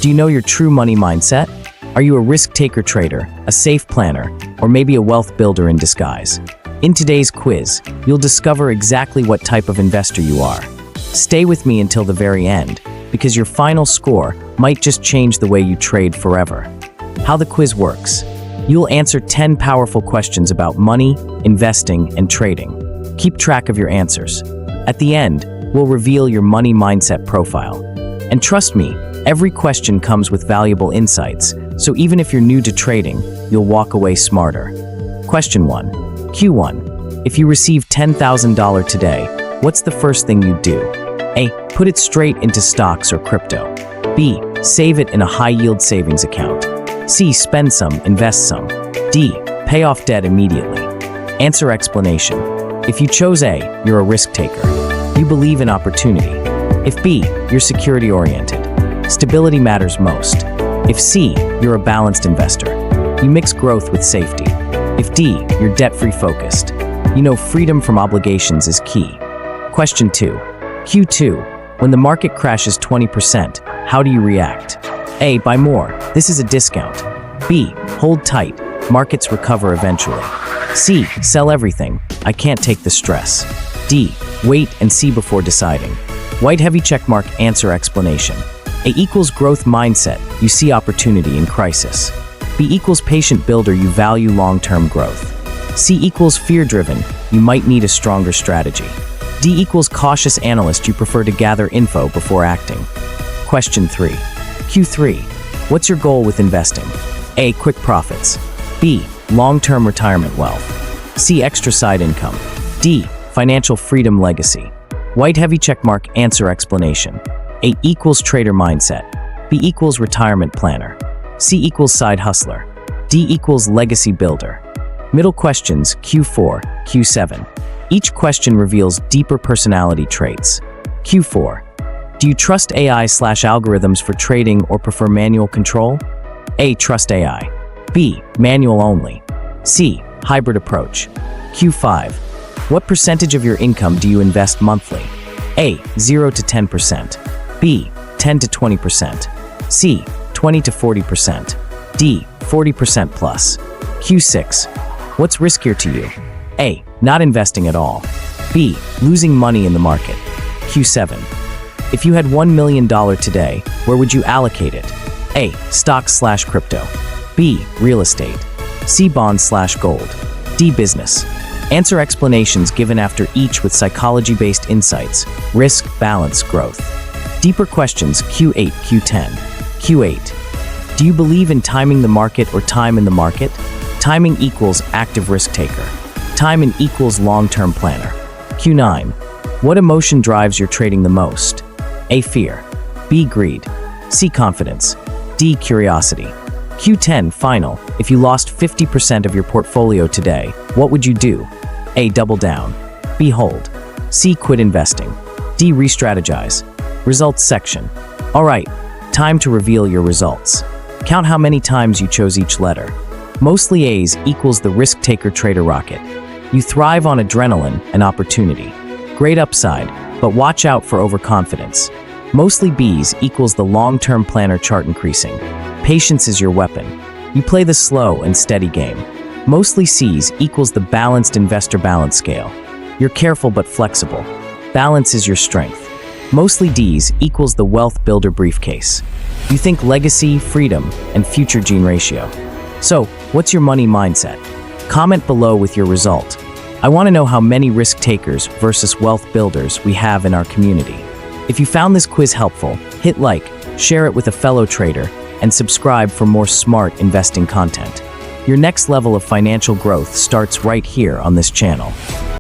Do you know your true money mindset? Are you a risk-taker trader, a safe planner, or maybe a wealth builder in disguise? In today's quiz, you'll discover exactly what type of investor you are. Stay with me until the very end, because your final score might just change the way you trade forever. How the quiz works. You'll answer 10 powerful questions about money, investing, and trading. Keep track of your answers. At the end, we'll reveal your money mindset profile. And trust me, every question comes with valuable insights, so even if you're new to trading, you'll walk away smarter. Question 1. Q1. If you receive $10,000 today, what's the first thing you'd do? A. Put it straight into stocks or crypto. B. Save it in a high-yield savings account. C. Spend some, invest some. D. Pay off debt immediately. Answer explanation. If you chose A, you're a risk taker. You believe in opportunity. If B, you're security-oriented. Stability matters most. If C, you're a balanced investor. You mix growth with safety. If D, you're debt-free focused. You know freedom from obligations is key. Question 2. Q2. When the market crashes 20%, how do you react? A. Buy more. This is a discount. B. Hold tight. Markets recover eventually. C. Sell everything. I can't take the stress. D. Wait and see before deciding. White heavy checkmark, answer explanation. A equals growth mindset, you see opportunity in crisis. B equals patient builder, you value long-term growth. C equals fear-driven, you might need a stronger strategy. D equals cautious analyst, you prefer to gather info before acting. Question 3. Q3. What's your goal with investing? A. Quick profits. B. Long-term retirement wealth. C. Extra side income. D. Financial freedom legacy. White heavy checkmark, answer explanation. A equals trader mindset. B equals retirement planner. C equals side hustler. D equals legacy builder. Middle questions, Q4, Q7. Each question reveals deeper personality traits. Q4. Do you trust AI/algorithms for trading or prefer manual control? A. Trust AI. B. Manual only. C. Hybrid approach. Q5. What percentage of your income do you invest monthly? A. 0 to 10%. B. 10 to 20%. C. 20 to 40%. D. 40% plus. Q6. What's riskier to you? A. Not investing at all. B. Losing money in the market. Q7. If you had $1 million today, where would you allocate it? A. Stocks/crypto. B. Real estate. C. Bonds/gold. D. Business. Answer explanations given after each with psychology-based insights. Risk, balance, growth. Deeper questions, Q8, Q10. Q8. Do you believe in timing the market or time in the market? Timing equals active risk taker. Time equals long-term planner. Q9. What emotion drives your trading the most? A. Fear. B. Greed. C. Confidence. D. Curiosity. Q10 final. If you lost 50% of your portfolio today, what would you do? A. Double down. B. Hold. C. Quit investing. D. Re-strategize. Results section. Alright, time to reveal your results. Count how many times you chose each letter. Mostly A's equals the risk-taker trader rocket. You thrive on adrenaline and opportunity. Great upside, but watch out for overconfidence. Mostly B's equals the long-term planner chart increasing. Patience is your weapon. You play the slow and steady game. Mostly C's equals the balanced investor balance scale. You're careful but flexible. Balance is your strength. Mostly D's equals the wealth builder briefcase. You think legacy, freedom, and future gene ratio. So, what's your money mindset? Comment below with your result. I want to know how many risk takers versus wealth builders we have in our community. If you found this quiz helpful, hit like, share it with a fellow trader, and subscribe for more smart investing content. Your next level of financial growth starts right here on this channel.